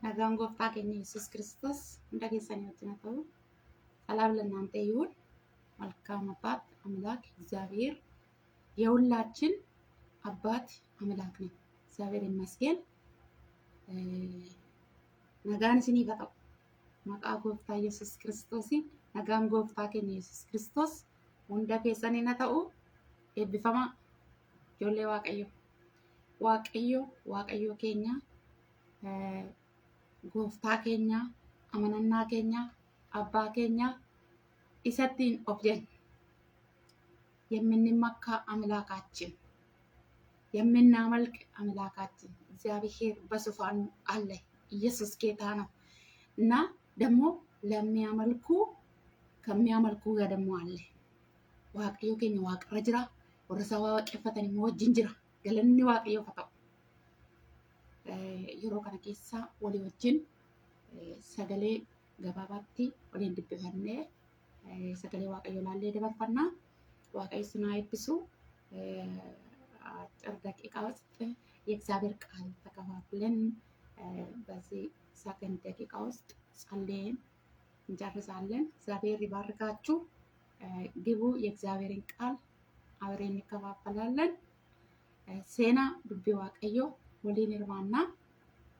nagaan gooftaa keenya Yesuus Kiristoos hunda keessanii wajjin haa ta'u ሰላም ለእናንተ ይሁን። መልካም አባት አምላክ እግዚአብሔር የሁላችን አባት አምላክ ነው። እግዚአብሔር ይመስገን። nagaan isinii haa ta'u maqaa gooftaa Yesuus Kiristoosiin nagaan gooftaa keenya Yesuus Kiristoos hunda keessaniin haa ta'u eebbifamaa ijoollee Waaqayyo keenya gooftaa keenya amanannaa keenya abbaa keenya isattiin of jenna የምንመካ አምላካችን የምናመልክ አምላካችን እግዚአብሔር በዙፋኑ አለ። ኢየሱስ ጌታ ነው እና ደግሞ ለሚያመልኩ ከሚያመልኩ ጋር ደግሞ አለ። ዋቅዮ keenya waaqarra jira, warra isa waaqeffatan immoo wajjin jira. Galanni Waaqayyoof haa ta'u. Yeroo kana keessa walii wajjin sagalee gabaabaatti waliin dubbifannee sagalee Waaqayyoo ilaallee dabarfannaa. waaqayyo isin haa eebbisu። አጭር ደቂቃ ውስጥ የእግዚአብሔር ቃል ተከፋፍለን በዚህ ሰከንድ ደቂቃ ውስጥ ጸልየን እንጨርሳለን። እግዚአብሔር ይባርካችሁ። ግቡ። የእግዚአብሔርን ቃል አብረን እንከፋፈላለን። ሴና ዱቢ waaqayዮ ወሊን ይርማና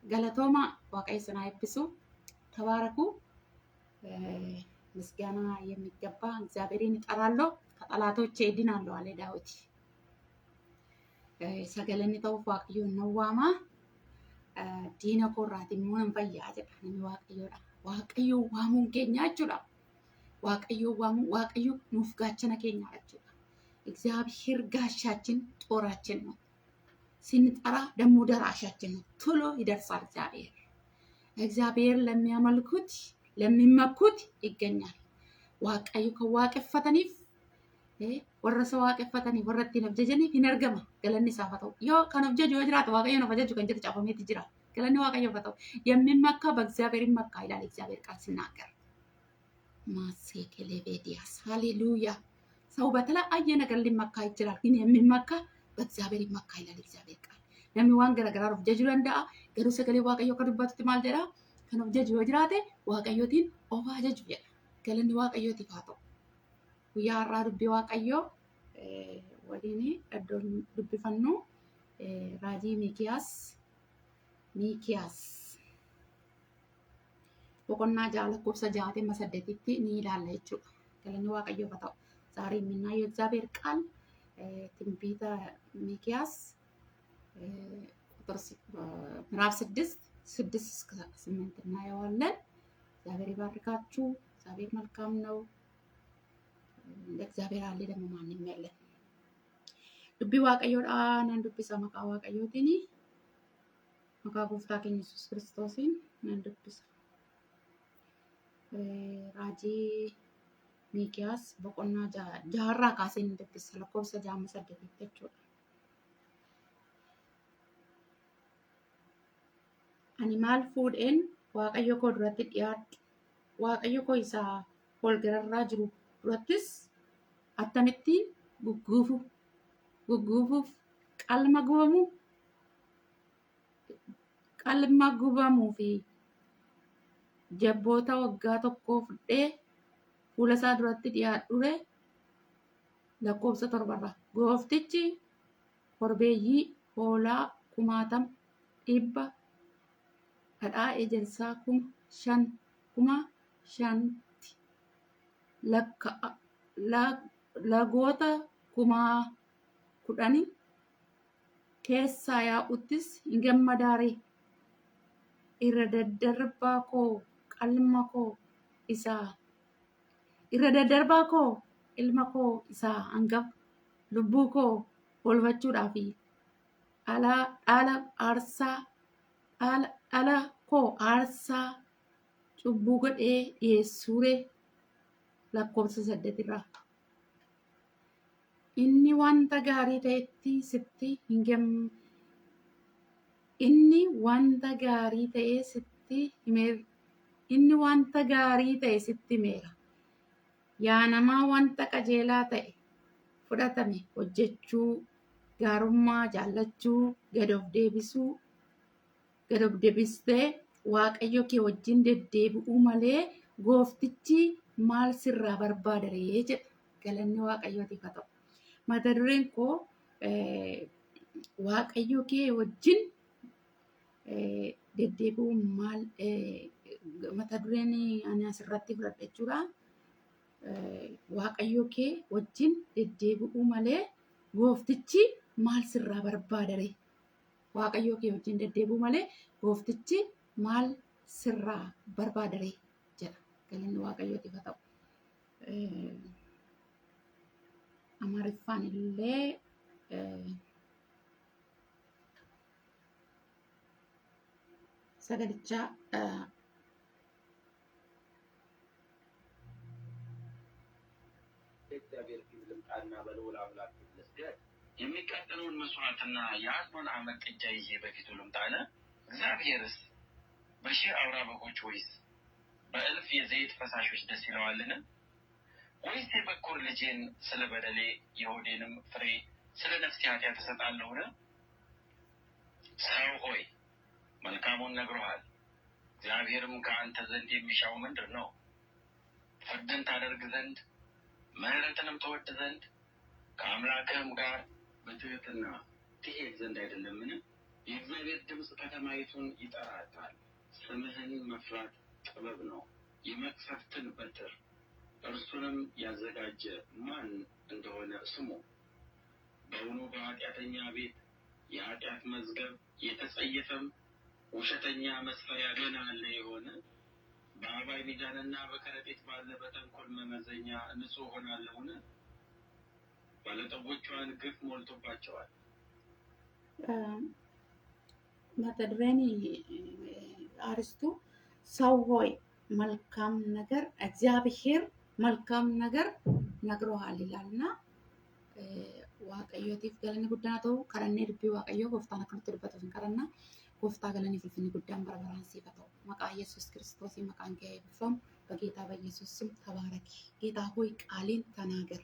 ገለቶማ waaqayዮ isin haa eebbisu። ተባረኩ። ምስጋና የሚገባ እግዚአብሔርን እጠራለሁ ከጠላቶቼ እድናለሁ አለ ዳዊት። ሰገለኒ ta'uuf waaqayyoon nan waama. Diina koorraati immoo nan fayyaa jedha namni waaqayyoodha. Waaqayyo waamuun keenya jechuudha. Waaqayyo waamuun waaqayyo nuuf gaachana keenya jechuudha. እግዚአብሔር ጋሻችን ጦራችን ነው። ስንጠራ ደግሞ ደራሻችን ነው። ቶሎ ይደርሳል እግዚአብሔር። እግዚአብሔር ለሚያመልኩት ለሚመኩት ይገኛል። waaqayyo kan waaqeffataniif warra isa waaqeffatanii warra ittiin of jajaniif hin argama. Galanni isaaf haa ta'u. Yoo kan of jaju yoo jiraate waaqayyoon of jaju kan jedhu caafameeti jira. Galanni waaqayyoof haa ta'u. የሚመካ በእግዚአብሔር ይመካ ይላል እግዚአብሔር ቃል ሲናገር። ማሴኬሌቤዲያስ ሃሌሉያ። ሰው በተለያየ ነገር ሊመካ ይችላል፣ ግን የሚመካ በእግዚአብሔር ይመካ ይላል እግዚአብሔር ቃል። namni waan garaagaraa of jajuu danda'a. Garuu sagalee waaqayyoo akka dubbatutti maal jedha? Kan of jaju yoo jiraate waaqayyootiin of haa jaju jedha. Galanni waaqayyootiif haa ta'u. Guyyaa har'aa dubbii waaqayyoo waliin iddoon dubbifannu raajii Miikiyaas boqonnaa 6 lakkoofsa 6-8tti ni ilaalla jechuudha. Galanni waaqayyoof haa ta'u. ዛሬ የምናየው የእግዚአብሔር ቃል ትንቢተ ሚክያስ ቁጥር ምዕራፍ 6-8 እናየዋለን። እግዚአብሔር ይባርካችሁ። እግዚአብሔር መልካም ነው። ለእግዚአብሔር አለ ደግሞ ማንም የለም። ዱቢ waaqayyoodhaan nan dubbisa maqaa waaqayyootiin maqaa gooftaa keenya Yesuus Kiristoosiin nan dubbisa. raajii Miikiyaas boqonnaa 6 kaasee nan dubbisa lakkoofsa 6-8 jechuudha. Ani maal fuudheen waaqayyo koo duratti dhiyaadhu, waaqayyo koo isaa ol gararraa jiru durattis attamitti gugguufuuf qalma gubamuu fi jabboota waggaa tokkoo fudhee fuula isaa duratti dhiyaadhure. lakkoofsa 7 gooftichi korbeeyyii hoolaa 50,000 dhadhaa ejersaa 5,000 lagoota 10,000 keessaa yaa'uttis hin gammadaare. irra daddarbaa koo ilma koo isaa hangafa lubbuu koo oolfachuudhaa fi dhala koo aarsaa cubbuu godhee dhiyeessuure. lakkoofsa 8 irraa inni wanta gaarii ta'etti sitti himeera. yaa namaa wanta qajeelaa ta'e fudhatame hojjechuu, gaarummaa jaallachuu, gad of deebistee waaqayyo kee wajjin deddeebi'uu malee gooftichi maal sirraa barbaada ree jedha. Galanni waaqayyootiif haa ta'u. Mata dureen koo waaqayyo kee wajjin deddeebi'uu maal mata dureen ani asirratti fudhadhe jechuudha. Waaqayyo kee wajjin deddeebi'uu malee gooftichi maal sirraa barbaada ree? Waaqayyo kee wajjin deddeebi'uu malee gooftichi maal sirraa barbaada ree jedha. Galanni waaqayyootiif haa ta'u. Amaariffaan illee sagalicha እግዚአብሔር ፊት ልምጣና በልዑል አምላክ ፊት ልስገድ። የሚቃጠለውን መስዋዕትና የአንዱን ዓመት ጥጃ ይዤ በፊቱ ልምጣን? እግዚአብሔርስ በሺህ አውራ በጎች ወይስ በእልፍ የዘይት ፈሳሾች ደስ ይለዋልን? ወይስ የበኩር ልጄን ስለ በደሌ የሆዴንም ፍሬ ስለ ነፍሴ ኃጢአት እሰጣለሁን? ሰው ሆይ መልካሙን ነግሮሃል። እግዚአብሔርም ከአንተ ዘንድ የሚሻው ምንድር ነው? ፍርድን ታደርግ ዘንድ ምሕረትንም ትወድ ዘንድ ከአምላክህም ጋር በትሕትና ትሄድ ዘንድ አይደለምን? የእግዚአብሔር ድምፅ ከተማይቱን ይጠራታል። ስምህን መፍራት ጥበብ ነው። የመቅሰፍትን በትር እርሱንም ያዘጋጀ ማን እንደሆነ ስሙ። በውኑ በኃጢአተኛ ቤት የኃጢአት መዝገብ የተጸየፈም ውሸተኛ መስፈሪያ ገና አለ የሆነ? በአባይ ሚዛንና በከረጢት ባለ በተንኮል መመዘኛ ንጹሕ ሆናለሁን? ባለጠጎቿን ግፍ ሞልቶባቸዋል። mata dureen አርስቱ ሰው ሆይ መልካም ነገር እግዚአብሔር መልካም ነገር ነግሮሃል ይላልና waaqayyootiif galanni guddaan ta'u kadhannee dubbii waaqayyoo gooftaan akkamitti dubbatuuf kadhanna gooftaa galanii filfinni guddaan bara baraan siif ta'u maqaa Yesuus Kiristoos maqaan kee eebbifamu በጌታ በኢየሱስ ስም ተባረክ። ጌታ ሆይ ቃሌን ተናገር።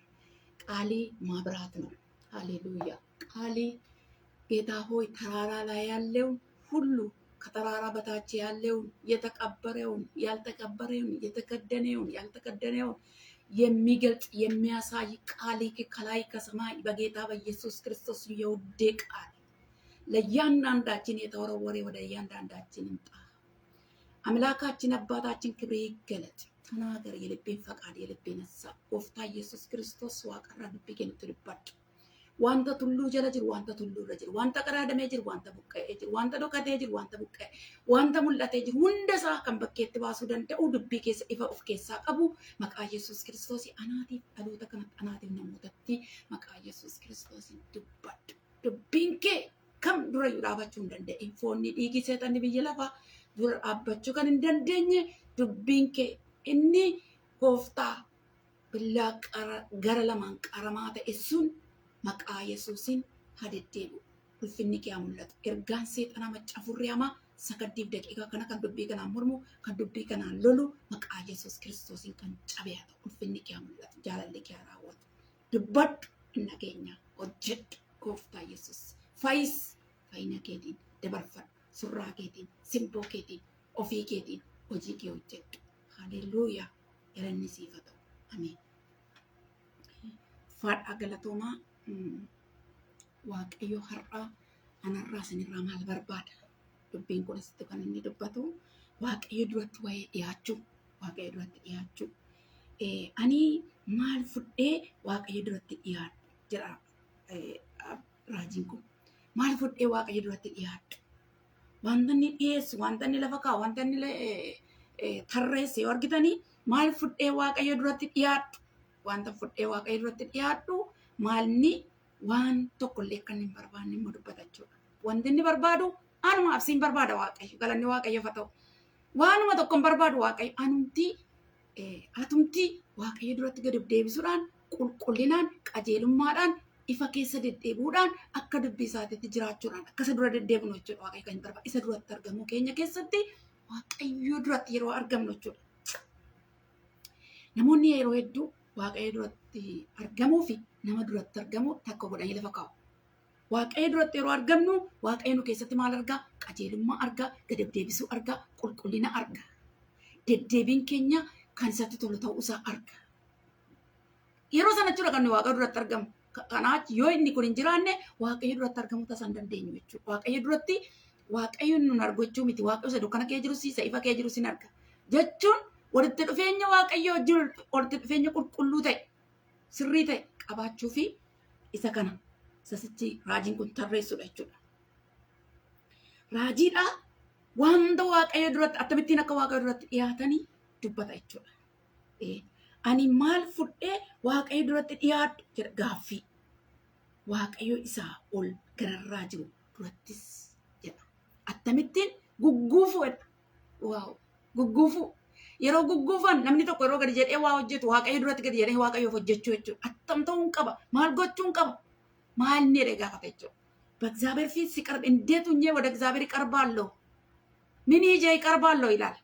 ቃሌ ማብራት ነው። ሃሌሉያ። ቃሌ ጌታ ሆይ ተራራ ላይ ያለውን ሁሉ ከተራራ በታች ያለውን የተቀበረውን ያልተቀበረውን የተከደነውን ያልተከደነውን የሚገልጽ የሚያሳይ ቃል ከላይ ከሰማይ በጌታ በኢየሱስ ክርስቶስ የውዴ ቃል ለእያንዳንዳችን የተወረወረ ወደ እያንዳንዳችን ይምጣ። አምላካችን አባታችን ክብር ይገለጥ። ተናገር የልቤን ፈቃድ የልቤን ሐሳብ ጎፍታ ኢየሱስ ክርስቶስ ዋቀራ ልቤ ገንጥልበት ዋንተ ሁሉ ጀለ ጅሩ ዋንተ ሁሉ ረጅሩ ዋንተ ቀራደሜ ጅሩ ዋንተ ቡቀኤ ጅሩ ዋንተ ዶከቴ ጅሩ ዋንተ ቡቀኤ ዋንተ ሙላቴ ጅሩ ሁንደሳ ከን በኬት ባሱ ደንደኡ ዱቢ ኬሰ ኢፈ ኦፍ ኬሳ ቀቡ መቃ ኢየሱስ ክርስቶስ አናቲፍ አሉተ ከመት አናቲፍ ነሞተቲ መቃ ኢየሱስ ክርስቶስ ዱበት ዱቢንኬ ከም ዱረ ዩራባቹ እንደንደ ኢንፎኒ ዲጊ ሰይጣን ብዬ ለፋ ዱረ አባቹ ከን እንደንደኝ ዱቢንኬ እኒ ጎፍታ ብላ ገረ ለማን ቀረማተ እሱን maqaa Yesuusin hadeddeebu ulfinni kee mul'atu ergaan seexana maccafurriyaama sagaddiif daqiiqaa kana kan dubbii kanaan mormu kan dubbii kanaan lolu maqaa Yesuus Kiristoosiin kan cabeatu ulfinni kee mul'atu jaalalli kee raawwatu dubbadhu inna keenya hojjedhu gooftaa Yesuus fayyis fayyina keetiin dabarfadhu surraa keetiin simboo keetiin ofii keetiin hojii kee hojjedhu haleluuyaa galanni siif haa ta'u ameen. Faadhaa galatoomaa waaqayyo har'a anarraa sinirraa maal barbaada? Dubbiin kun asitti kan inni dubbatu waaqayyo duratti waa'ee dhiyaachuu waaqayyo duratti dhiyaachuu ani maal fudhee waaqayyo duratti dhiyaadhu jedha raajiin kun maal fudhee waaqayyo duratti dhiyaadhu wanta inni dhiyeessu wanta inni lafa kaa'u wanta inni tarreesse yoo argitanii maal fudhee waaqayyo duratti dhiyaadhu wanta fudhee waaqayyo duratti dhiyaadhu maalni waan tokkollee kan hin barbaanne immoo dubbata jechuudha. Wanti inni barbaadu anuma absiin barbaada waaqayyo galanni waaqayyoof haa ta'u. Waanuma tokko hin barbaadu waaqayyo atumti waaqayyo duratti gad deebisuudhaan qulqullinaan qajeelummaadhaan ifa keessa deddeebuudhaan akka dubbii isaatiitti jiraachuudhaan akka isa dura deddeebinu jechuudha waaqayyo kan barbaadu. Isa duratti argamu keenya keessatti waaqayyo duratti yeroo argamnu jechuudha. Namoonni yeroo hedduu waaqayyo duratti argamuu fi nama duratti argamu takka godhanii lafa kaa'u. waaqayyo duratti yeroo argamnu waaqayyo nu keessatti maal argaa? Qajeelummaa argaa, gadab-deebisuu argaa, qulqullina argaa. Deddeebiin keenya kan isatti tolu ta'uusaa argaa. Yeroo sana jechuudha kan waaqayyo duratti argamu. Kanaaf yoo inni kun hin jiraanne waaqayyo duratti argamuu tasaa hin dandeenyu jechuudha. Waaqayyo duratti waaqayyo nun argachuu miti. Waaqayyo isa dukkana kee jiru isa ifa kee jiru sin arga. Jechuun walitti dhufeenya waaqayyo wajjin walitti dhufeenya qulqulluu ta'e sirrii ta'e qabaachuu fi isa kana sasichi raajiin kun tarreessudha jechuudha. Raajiidha wanta waaqayyo duratti akkamittiin akka waaqayyo duratti dhiyaatanii dubbata jechuudha. Ani maal fudhee waaqayyo duratti dhiyaadhu jedha gaaffii. Waaqayyo isaa ol gararraa jiru durattis jedha. Akkamittiin gugguufuudha. Waaw gugguufuu. Yeroo gugguufan namni tokko yeroo gadi jedhee waa hojjetu waaqayyo duratti gadi jedhee waaqayyoof hojjechuu jechuudha. Attam ta'uun qaba. Maal gochuun qaba? ማን የደጋፈተቸው በእግዚአብሔር ፊት ሲቀርብ እንዴት ሆኜ ወደ እግዚአብሔር ይቀርባለሁ? ምን ይዤ ይቀርባለሁ ይላል።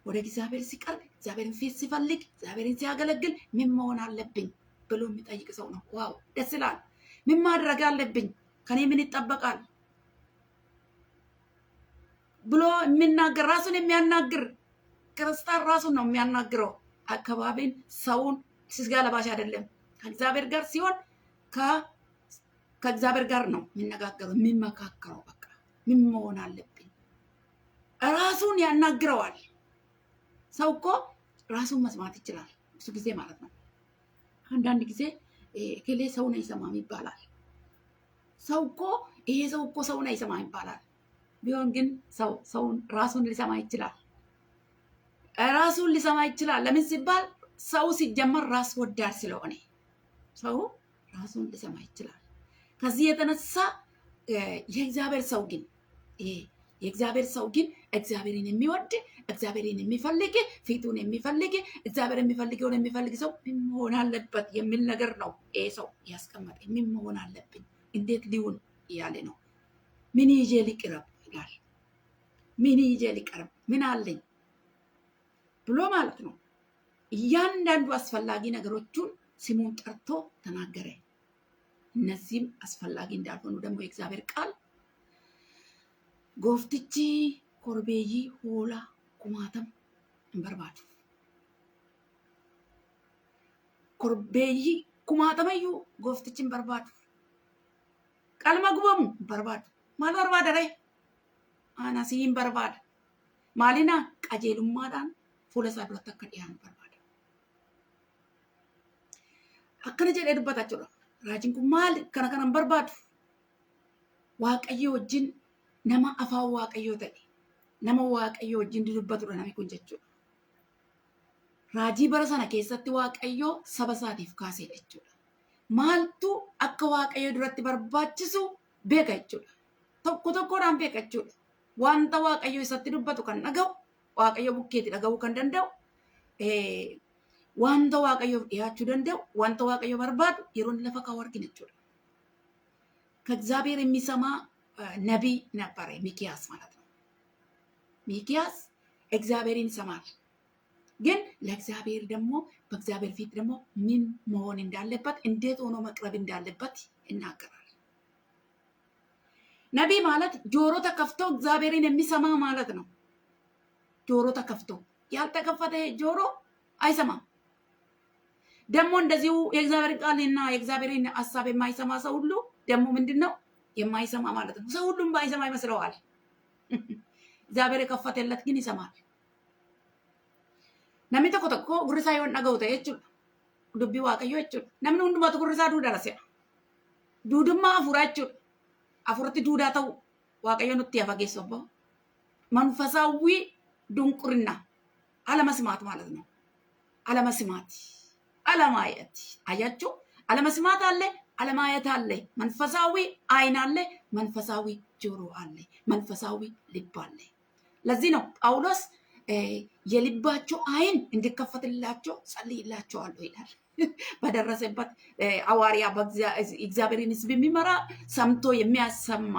ወደ እግዚአብሔር ሲቀርብ እግዚአብሔርን ፊት ሲፈልግ እግዚአብሔርን ሲያገለግል ምን መሆን አለብኝ ብሎ የሚጠይቅ ሰው ነው። ዋው ደስ ይላል። ምን ማድረግ አለብኝ? ከኔ ምን ይጠበቃል ብሎ የሚናገር ራሱን የሚያናግር ክርስቲያን ራሱን ነው የሚያናግረው። አካባቢን ሰውን ስጋ ለባሽ አይደለም። ከእግዚአብሔር ጋር ሲሆን ከእግዚአብሔር ጋር ነው የሚነጋገረው የሚመካከረው። በቃ ምን መሆን አለብኝ ራሱን ያናግረዋል። ሰው እኮ ራሱን መስማት ይችላል ብዙ ጊዜ ማለት ነው። አንዳንድ ጊዜ እከሌ ሰውን አይሰማም ይባላል። ሰው እኮ ይሄ ሰው እኮ ሰውን አይሰማም ይባላል። ቢሆን ግን ሰውን ራሱን ሊሰማ ይችላል። ራሱን ሊሰማ ይችላል። ለምን ሲባል ሰው ሲጀመር ራስ ወዳድ ስለሆነ ሰው ራሱን ሊሰማ ይችላል። ከዚህ የተነሳ የእግዚአብሔር ሰው ግን የእግዚአብሔር ሰው ግን እግዚአብሔርን የሚወድ እግዚአብሔርን የሚፈልግ ፊቱን የሚፈልግ እግዚአብሔር የሚፈልገውን የሚፈልግ ሰው ምን መሆን አለበት የሚል ነገር ነው ይሄ ሰው ያስቀመጠ። ምን መሆን አለብኝ እንዴት ሊሆን እያለ ነው። ምን ይዤ ልቅረብ ይላል። ምን ይዤ ልቅረብ ምን አለኝ ብሎ ማለት ነው። እያንዳንዱ አስፈላጊ ነገሮቹን ስሙን ጠርቶ ተናገረ። እነዚህም አስፈላጊ እንዳልሆኑ ደግሞ የእግዚአብሔር ቃል ጎፍትቺ ኮርቤይ ሆላ ኩማተም እንበርባቱ ኮርቤይ ኩማተመዩ ጎፍትቺ እንበርባቱ ቀልመ ጉበሙ እንበርባዱ ማል በርባደረ አናሲ እንበርባድ ማሊና ቀጀሉማዳን ፉለሳ ዱረት akka dhiyaanu barbaada. Akkana jedhee dubbata jechuudha. Raajiin kun maal kana barbaadu? Waaqayyo wajjin nama afaan waaqayyoo ta'e nama waaqayyo wajjin dubbatudha namni kun jechuudha. Raajii bara sana keessatti waaqayyo saba isaatiif kaasee jechuudha. Maaltu akka waaqayyo duratti barbaachisu beeka jechuudha. Tokkodhaan beeka jechuudha. Wanta waaqayyo isatti dubbatu kan dhaga'u waaqayyo bukkeetti dhaga'uu kan danda'u wanta waaqayyoof dhiyaachuu danda'u wanta waaqayyo barbaadu yeroo lafa kaa'u argina jechuudha. ከእግዚአብሔር የሚሰማ ነቢይ ነበረ ሚኪያስ ማለት ነው። ሚኪያስ እግዚአብሔርን ይሰማል፣ ግን ለእግዚአብሔር ደግሞ በእግዚአብሔር ፊት ደግሞ ምን መሆን እንዳለበት እንዴት ሆኖ መቅረብ እንዳለበት ይናገራል። ነቢይ ማለት ጆሮ ተከፍቶ እግዚአብሔርን የሚሰማ ማለት ነው። ጆሮ ተከፍቶ ያልተከፈተ ጆሮ አይሰማም። ደግሞ እንደዚሁ የእግዚአብሔር ቃልና የእግዚአብሔርን ሐሳብ የማይሰማ ሰው ሁሉ ደግሞ ምንድነው የማይሰማ ማለት ነው። ሰው ሁሉም ባይሰማ ይመስለዋል። እግዚአብሔር የከፈተለት ግን ይሰማል። namni tokko gurrisaa yoo dhaga'u ta'e jechuudha. Dubbii waaqayyoo jechuudha. Namni hundumatu gurrisaa duudaa laseera. Duudummaa afuuraa jechuudha. Afuuratti duudaa ta'u waaqayyoo nutti haa fageessu abbaa. Manfasaawwii ድንቁርና አለመስማት ማለት ነው። አለመስማት አለማየት አያችሁ፣ አለመስማት አለ፣ አለማየት አለ። መንፈሳዊ አይን አለ፣ መንፈሳዊ ጆሮ አለ፣ መንፈሳዊ ልብ አለ። ለዚህ ነው ጳውሎስ የልባቸው አይን እንዲከፈትላቸው ጸልይላቸዋለሁ ይላል። በደረሰበት ሐዋርያ እግዚአብሔርን ሕዝብ የሚመራ ሰምቶ የሚያሰማ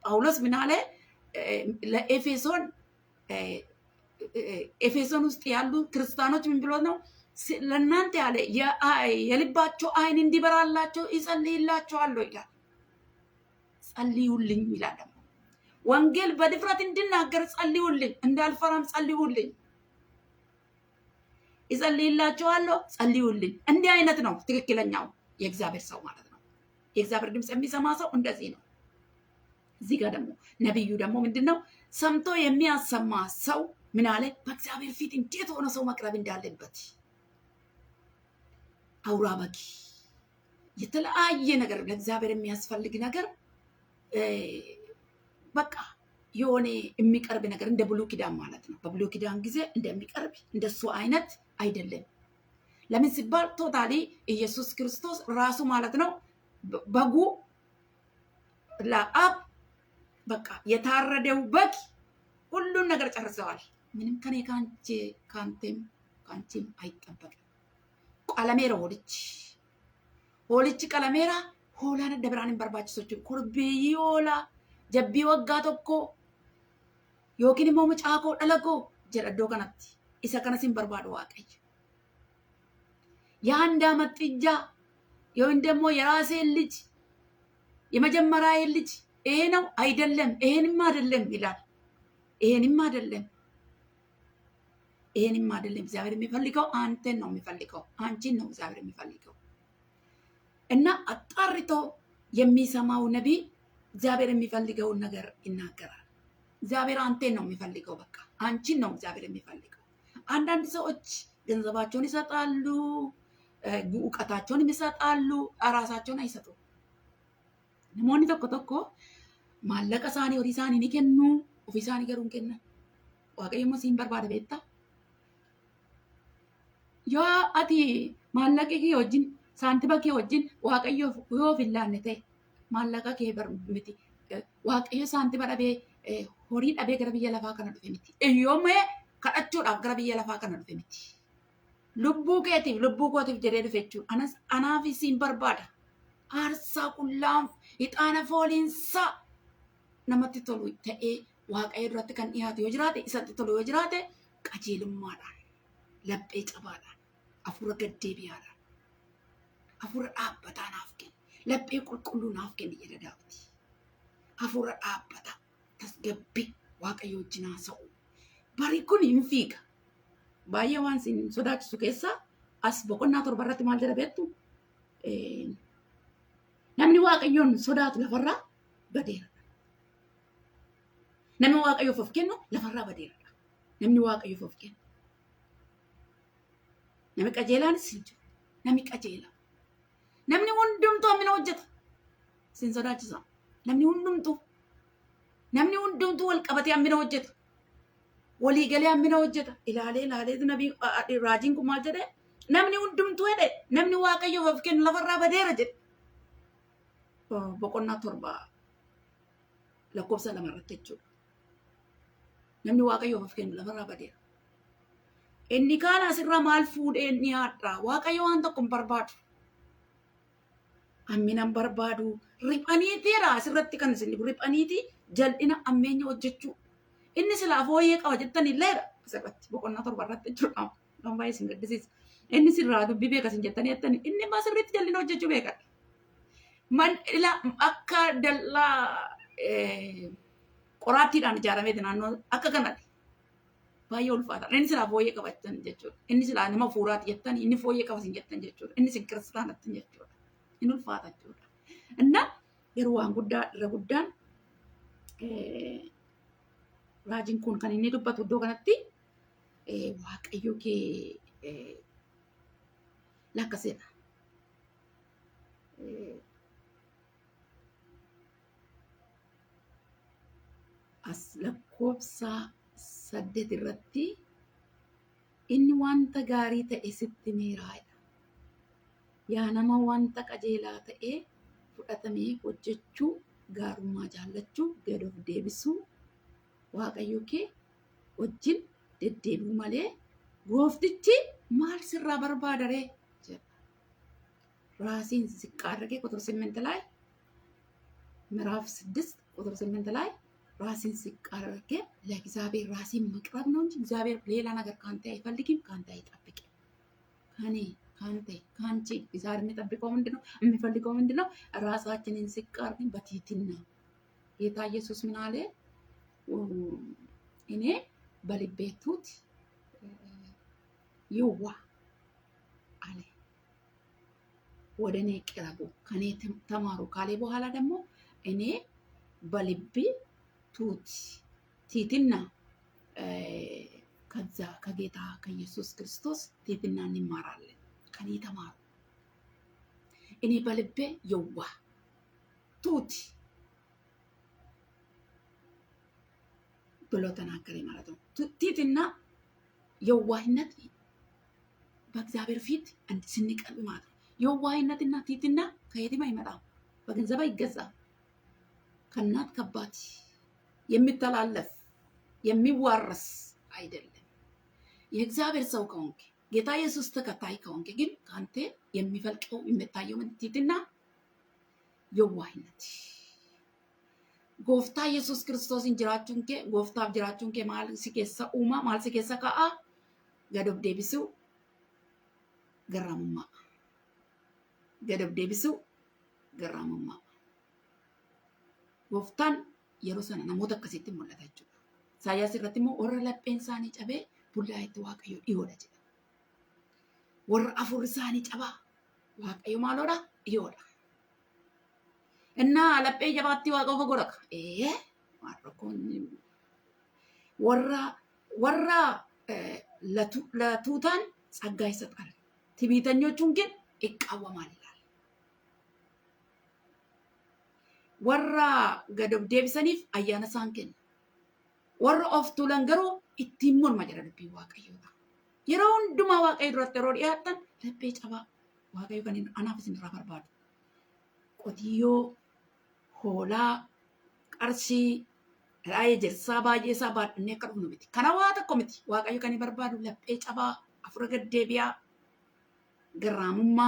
ጳውሎስ ምን አለ? ለኤፌሶን ውስጥ ያሉ ክርስቲያኖች ምን ብሎ ነው? ለእናንተ ያለ የልባቸው አይን እንዲበራላቸው ይጸልይላቸዋለሁ ይላል። ጸልዩልኝ ይላል። ደግሞ ወንጌል በድፍረት እንድናገር ጸልዩልኝ፣ እንዳልፈራም ጸልዩልኝ፣ ይጸልይላቸዋለሁ፣ ጸልዩልኝ። እንዲህ አይነት ነው ትክክለኛው የእግዚአብሔር ሰው ማለት ነው። የእግዚአብሔር ድምፅ የሚሰማ ሰው እንደዚህ ነው። እዚህ ጋር ደግሞ ነቢዩ ደግሞ ምንድነው ሰምቶ የሚያሰማ ሰው ምን አለ? በእግዚአብሔር ፊት እንዴት ሆነ ሰው መቅረብ እንዳለበት አውራ በግ የተለያየ ነገር ለእግዚአብሔር የሚያስፈልግ ነገር በቃ የሆነ የሚቀርብ ነገር እንደ ብሉይ ኪዳን ማለት ነው። በብሉይ ኪዳን ጊዜ እንደሚቀርብ እንደሱ አይነት አይደለም። ለምን ሲባል ቶታሊ ኢየሱስ ክርስቶስ ራሱ ማለት ነው በጉ ለአብ በቃ የታረደው በግ ሁሉን ነገር ጨርሰዋል። ምንም ከኔ ካንቺም አይጠበቅም። ቀለሜራ ሆልች ቀለሜራ ሆላን ደብራን በርባችሶች ኩርቤይ ሆላ ጀቢ ወጋ ቶኮ ዮኪን ሞ ሙጫኮ ደለጎ ጀረዶ ከናት ኢሳ ከነሲን በርባዶ ዋቀይ የአንድ ዓመት ጥጃ ወይም ደግሞ የራሴ ልጅ የመጀመሪያ ልጅ ይሄ ነው አይደለም፣ ይሄንም አይደለም ይላል። ይሄንም አይደለም እግዚአብሔር የሚፈልገው አንተን ነው የሚፈልገው፣ አንቺን ነው እግዚአብሔር የሚፈልገው። እና አጣርቶ የሚሰማው ነቢይ እግዚአብሔር የሚፈልገውን ነገር ይናገራል። እግዚአብሔር አንተን ነው የሚፈልገው፣ በቃ አንቺን ነው እግዚአብሔር የሚፈልገው። አንዳንድ ሰዎች ገንዘባቸውን ይሰጣሉ፣ እውቀታቸውን ይሰጣሉ፣ ራሳቸውን አይሰጡም። ነሞኒ ቶኮ ማለቀ ሳኒ ወዲ ሳኒ ኒከኑ ኦፊ ሳኒ ገሩን ከነ waaqayyo ሲን በርባደ ቤታ ዮ አቲ ማለቀ ከ ወጅን ሳንቲባ ከ ወጅን waaqayyo ዮ ፊላነ ተ ማለቀ ከ በር ምቲ waaqayyo ሳንቲባ ደቤ ሆሪ ደቤ ገረ ብየ ለፋ ከነ ዱፌ ምቲ እዮሜ ከዳቹ ዳፍ ገረ ብየ ለፋ ከነ ዱፌ ምቲ ልቡ ኮቲፍ ጀዴ ዱፌቹ አናፊ ሲን በርባዳ አርሳ ቁላም ኢጣነ ፎሊንሳ namatti tolu ta'ee waaqayyo duratti kan dhiyaatu yoo jiraate isatti tolu yoo jiraate qajeelummaadhaan laphee cabaadhaan hafuura gaddeebi'aadhaan hafuura dhaabbataa naaf kenni laphee qulqulluu naaf kenni jedha Daawit. Hafuura dhaabbataa tasgabbii waaqayyo wajjin haasa'u bari kun hin fiiga. Baay'ee waan isin sodaachisu keessaa as boqonnaa 7 irratti maal jedha beektu? Namni waaqayyoon sodaatu lafarraa badeera. Namni waaqayyoof of kennu lafarraa badeera. Namni waaqayyoof of kennu. Namni qajeelaanis hin jiru. Namni qajeela. Namni hundumtuu hammina hojjeta. Sin sodaachisa. Namni hundumtuu wal qabatee hammina hojjeta. Walii galee hammina hojjeta. Ilaalee nabii raajiin kun maal jedhee? Namni hundumtuu jedhe namni waaqayyoof of kennu lafarraa badeera jedhe. Boqonnaa 7 lakkoofsa 2 irratti jechuudha. Namni waaqayyoof of kennu lafarraa badeera. Inni kaan asirraa maal fuudhee inni haadhaa? Waaqayyo waan tokko hin barbaadu. Hammina hin barbaadu. Riphaniitiira asirratti kan isin riphaniiti jal'ina ammeenya hojjechuu. Inni silaa fooyyee qaba jettan illeedha asirratti boqonnaa 7 irratti jechuudha. Kan baay'ee isin gaddisiisa. Inni sirraa dubbii beekas hin jettanii jettani inni asirratti jal'ina hojjechuu beekadha. Man ila akka dallaa qoraattiidhaan ijaarameeti naannoo akka kanatti baay'ee ulfaata. Inni silaa fooyyee qaba jettan jechuudha. Inni silaa nama fuuraati jettan inni fooyyee qaba sin jettan jechuudha. Inni sin kiristaanatti jechuudha. Inni ulfaata jechuudha. Inna yeroo waan guddaa irra guddaan raajiin kun kan inni dubbatu iddoo kanatti waaqayyo kee lakkaseedha. As lakkoofsa 8 irratti inni wanta gaarii ta'e sitti miiraadha. Yaa nama wanta qajeelaa ta'e fudhatamee hojjechuu, gaarummaa jaallachuu, gad of deebisuu, waaqayyo kee wajjin deddeebi'u malee gooftichi maal sirraa barbaada ree jedha. Raasiin ziqqaa አድርጌ ቁጥር 8 ላይ ምዕራፍ 6 ቁጥር 8 ላይ ራስን ዝቅ አድርጌ ለእግዚአብሔር ራስን መቅረብ ነው እንጂ እግዚአብሔር ሌላ ነገር ካንተ አይፈልግም፣ ካንተ አይጠብቅም። ከኔ ከአንተ ከአንቺ እግዚአብሔር የሚጠብቀው ምንድነው? የሚፈልገው ምንድነው? ራሳችንን ዝቅ አድርገን በትህትና ጌታ ኢየሱስ ምን አለ? እኔ በልቤ ትሁት የዋህ አለ። ወደ እኔ ቅረቡ ከኔ ተማሩ ካለ በኋላ ደግሞ እኔ በልቤ ትህትና ከዛ ከጌታ ከኢየሱስ ክርስቶስ ትህትና እንማራለን። ከኔ ተማሩ እኔ በልቤ የዋህ ትሁት ብሎ ተናገረ ማለት ነው። ትህትና የዋህነት በእግዚአብሔር ፊት ስንቀርብ ማለት ነው። የዋህነትና ትህትና ከየትም አይመጣም፣ በገንዘብ አይገዛም። ከእናት ከአባት የሚተላለፍ የሚዋረስ አይደለም። የእግዚአብሔር ሰው ከሆንክ ጌታ ኢየሱስ ተከታይ ከሆንክ ግን ከአንተ የሚፈልቀው የሚታየው ትህትና የዋህነት ጎፍታ ኢየሱስ ክርስቶስ እንጀራችሁን ከ ጎፍታ እንጀራችሁን ከ ማል ሲከሳ ኡማ ማል ሲከሳ ከአ ገደብ ደብሱ ገራሙማ ገደብ ደብሱ ገራሙማ ጎፍታን የሮሰና ናሞታ ከሲቲ ሙላታችሁ ሳያስ ረትሞ ወረ ለጴንሳኒ ጨቤ ቡላይት ዋቀዩ ይወዳጅ ወረ አፉር ሳኒ ጨባ ዋቀዩ ማሎዳ ይወዳ እና ለጴ ጀባቲ ዋቀው ፈጎረካ ማረኮን ወራ ለቱታን ጸጋ ይሰጣል፣ ትዕቢተኞቹን ግን ይቃወማል ይላል። ወራ ገደብ ደብሰኒፍ አያነ ሳንከን ወራ ኦፍቱ ለንገሩ ኢቲሞን ማጀረብ ዋቀዩታ የሮን ዱማ ዋቀዩ ረተሮ ዲያተን ለጴ ጨባ ዋቀዩ ከኒን አናፍስን ራበርባዱ ቆቲዮ ሆላ ቀርሲ ራይ ጀርሳ ባጄሳ ባድኔ ቀርቡ ነው ሚቲ ከናዋታ ኮሚቲ ዋቀዩ ከኒ በርባዱ ለጴ ጨባ አፍረ ገደቢያ ገራሙማ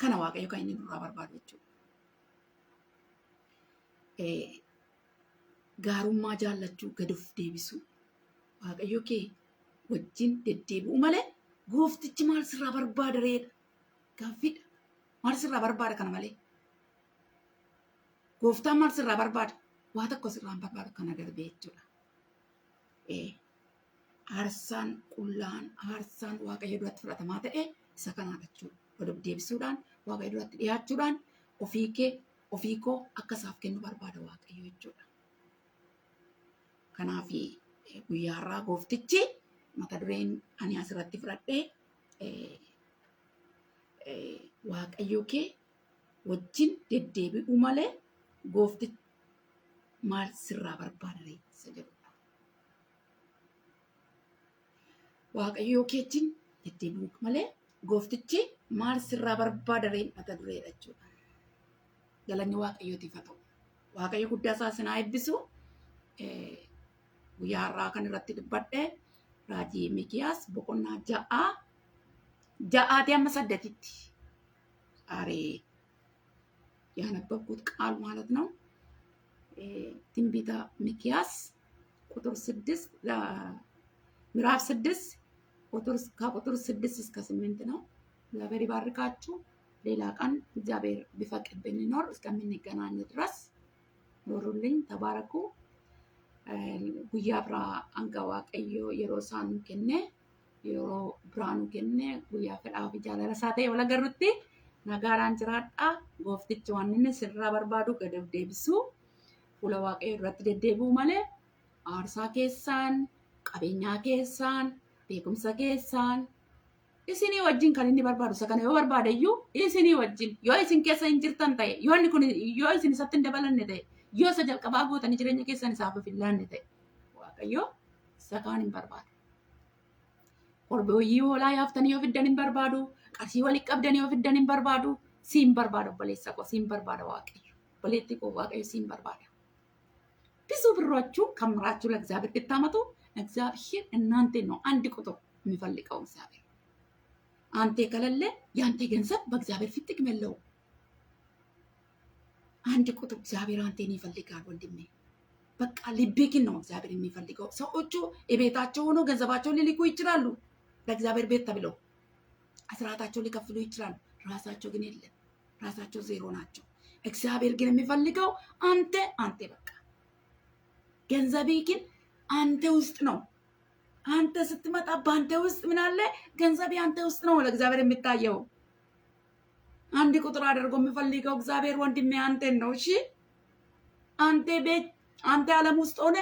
ከና ዋቀዩ ከኒ ራበርባዱ ጋሩማ ጃለቹ ገዱፍ ዴቢሱ ዋቀዩ ከ ወጅን ደደቡ ማለ ጎፍትች ማል ስራ በርባደ ሬድ ጋፊድ ማል ስራ በርባደ ከነ ማለ ጎፍታ ማል ስራ በርባደ ዋታ ኮ ስራ በርባደ ከነ ደርቤ ጀላ አርሳን ቁላን አርሳን ዋቀዩ ዱራት ፍራተማ ተኤ ሰከናለቹ ወደ ዴቢሱዳን ዋቀዩ ዱራት ዲያቹዳን ኦፊኮ አከሳፍ ከኑ በርባደ ዋቀዩ ጀላ ከናፊ ጉያራ ጎፍትቺ mata dureen ani asirratti fudhadhee waaqayyo kee wajjin deddeebi'u malee goofti maal sirraa barbaada isa jedhudha. Waaqayyo keetiin deddeebi'u malee gooftichi maal sirraa barbaada mata dureedha jechuudha. Galanni waaqayyootiif haa ta'u. Waaqayyo guddaa isaa sinaa eebbisu guyyaa har'aa kan irratti dubbadhee raajii Mikiyaas boqonnaa ja'aatii amma 8tti ዛሬ ያነበብኩት ቃል ማለት ነው። ትንቢተ ሚክያስ ቁጥር 6 ምዕራፍ 6 ከቁጥር 6 እስከ 8 ነው። እግዚአብሔር ይባርካችሁ። ሌላ ቀን እግዚአብሔር ቢፈቅድ ብንኖር እስከምንገናኝ ድረስ ኖሩልኝ። ተባረኩ። guyyaa biraa hanga waaqayyo yeroo isaan kenne yeroo biraan kenne guyyaa fedhaa fi jaalala isaa ta'e wal agarrutti nagaadhaan jiraadhaa. Gooftichi waan inni sirraa barbaadu gad deebisu fuula waaqayyo irratti deddeebi'u malee aarsaa keessaan qabeenyaa keessaan beekumsa keessaan isinii wajjin kan inni barbaadu isa kana yoo barbaade iyyuu isinii wajjin yoo isin keessa hin jirtan ta'e yoo inni kun yoo isin isatti hin dabalanne ta'e yoo isa jalqabaa gootanii jireenya keessan isaaf hin laanne ta'e waaqayyo isa kaan hin barbaadu. Korbeeyyii hoolaa yaaftanii yoo fiddan hin barbaadu. Qarshii walitti qabdanii yoo fiddan hin barbaadu. Siin barbaada obboleessa koo siin barbaada waaqayyo. Obboleetti koo waaqayyo siin barbaada. ብዙ ብራችሁ ከምራችሁ ለእግዚአብሔር ብታመጡ እግዚአብሔር እናንተን ነው አንድ ቁጥር የሚፈልገው እግዚአብሔር። አንተ ከሌለ ያንተ ገንዘብ በእግዚአብሔር ፊት ጥቅም የለውም። አንድ ቁጥር እግዚአብሔር አንተን ይፈልጋል ወንድሜ። በቃ ልብህን ነው እግዚአብሔር የሚፈልገው። ሰዎቹ የቤታቸው ሆኖ ገንዘባቸውን ሊልኩ ይችላሉ። ለእግዚአብሔር ቤት ተብለው አስራታቸው ሊከፍሉ ይችላሉ። ራሳቸው ግን የለም። ራሳቸው ዜሮ ናቸው። እግዚአብሔር ግን የሚፈልገው አንተ በቃ ገንዘቤ ግን አንተ ውስጥ ነው። አንተ ስትመጣ በአንተ ውስጥ ምን አለ? ገንዘቤ አንተ ውስጥ ነው ለእግዚአብሔር የሚታየው። አንድ ቁጥር አድርጎ የሚፈልገው እግዚአብሔር ወንድሜ አንተን ነው። እሺ አንተ ዓለም ውስጥ ሆነ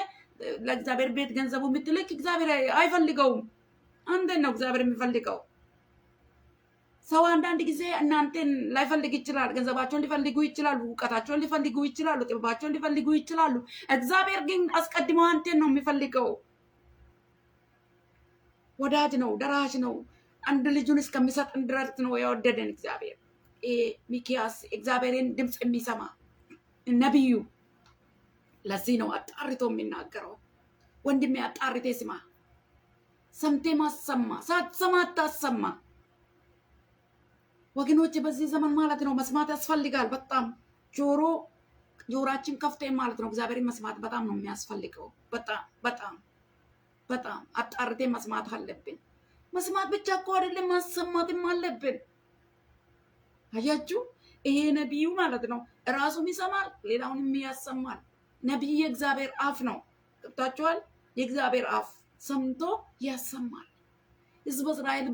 ለእግዚአብሔር ቤት ገንዘቡ የምትልክ እግዚአብሔር አይፈልገውም። አንተን ነው እግዚአብሔር የሚፈልገው። ሰው አንዳንድ ጊዜ እናንተን ላይፈልግ ይችላል። ገንዘባቸውን ሊፈልጉ ይችላሉ። እውቀታቸውን ሊፈልጉ ይችላሉ። ጥበባቸውን ሊፈልጉ ይችላሉ። እግዚአብሔር ግን አስቀድሞ አንተን ነው የሚፈልገው። ወዳጅ ነው፣ ደራሽ ነው። አንድ ልጁን እስከሚሰጥን ድረስ ነው የወደደን እግዚአብሔር። ሚኪያስ እግዚአብሔርን ድምፅ የሚሰማ ነቢዩ ለዚህ ነው አጣርቶ የሚናገረው። ወንድሜ አጣርቴ ስማ፣ ሰምቴ ማሰማ፣ ሳትሰማ አታሰማ። ወገኖች በዚህ ዘመን ማለት ነው መስማት ያስፈልጋል። በጣም ጆሮአችን ከፍተን ማለት ነው እግዚአብሔርን መስማት በጣም ነው የሚያስፈልገው። በጣም አጣርቴ መስማት አለብን። መስማት ብቻ እኮ አይደለም ማሰማትም አለብን። አያችሁ፣ ይሄ ነቢዩ ማለት ነው ራሱም ይሰማል፣ ሌላውንም ያሰማል። ነቢይ የእግዚአብሔር አፍ ነው። ገብታችኋል? የእግዚአብሔር አፍ ሰምቶ ያሰማል። ህዝበ እስራኤል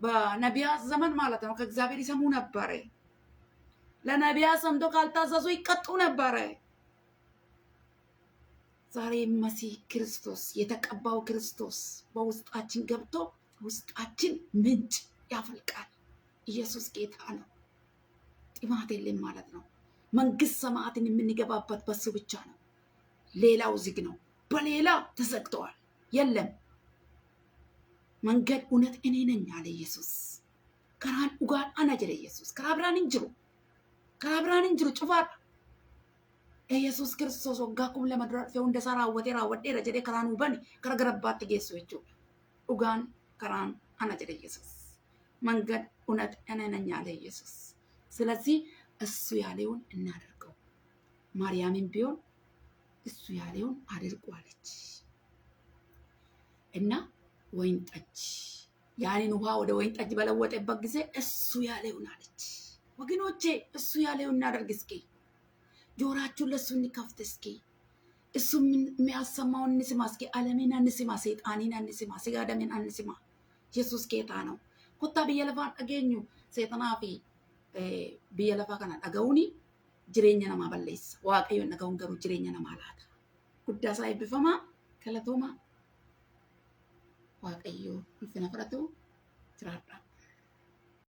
በነቢያት ዘመን ማለት ነው ከእግዚአብሔር ይሰሙ ነበረ። ለነቢያት ሰምቶ ካልታዘዙ ይቀጡ ነበረ። ዛሬ መሲህ ክርስቶስ የተቀባው ክርስቶስ በውስጣችን ገብቶ ውስጣችን ምንጭ ያፈልቃል። ኢየሱስ ጌታ ነው። ጥማት የለም ማለት ነው። መንግስት ሰማያትን የምንገባበት በሱ ብቻ ነው። ሌላው ዝግ ነው። በሌላ ተዘግተዋል። የለም መንገድ እውነት እኔ ነኝ አለ ኢየሱስ። ከራን ኡጋን አና ጀለ ኢየሱስ ከራብራን እንጅሩ ጭፋር ኢየሱስ ክርስቶስ ወጋኩም ለመድራት ፈው እንደሰራ ወቴ ረጀደ ከራን ውበን ከረገረባት ጌሱ እጁ ኡጋን ከራን አና ጀለ ኢየሱስ። መንገድ እውነት እኔ ነኝ አለ ኢየሱስ። ስለዚህ እሱ ያለውን እናደርገው። ማርያምን ቢሆን እሱ ያለውን አድርጓለች እና ወይን ጠጅ ያንን ውሃ ወደ ወይን ጠጅ በለወጠበት ጊዜ እሱ ያለውን አለች። ወገኖቼ እሱ ያለውን እናደርግ እስኪ። ጆሮአችሁን ለእሱ እንከፍት እስኪ። እሱ የሚያሰማውን እንስማ እስኪ። ዓለምን አንስማ፣ ሰይጣንን አንስማ፣ ስጋ ደምን አንስማ። ኢየሱስ ጌታ ነው። ኮታ biyya lafaa dhageenyu seexanaa fi biyya lafaa kana dhaga'uuni jireenya namaa balleessa. Waaqayyoon dhaga'uun garuu jireenya namaa laata. Guddaa isaa eebbifamaa, galatoomaa. Waaqayyoo ulfina fudhatu jiraadha.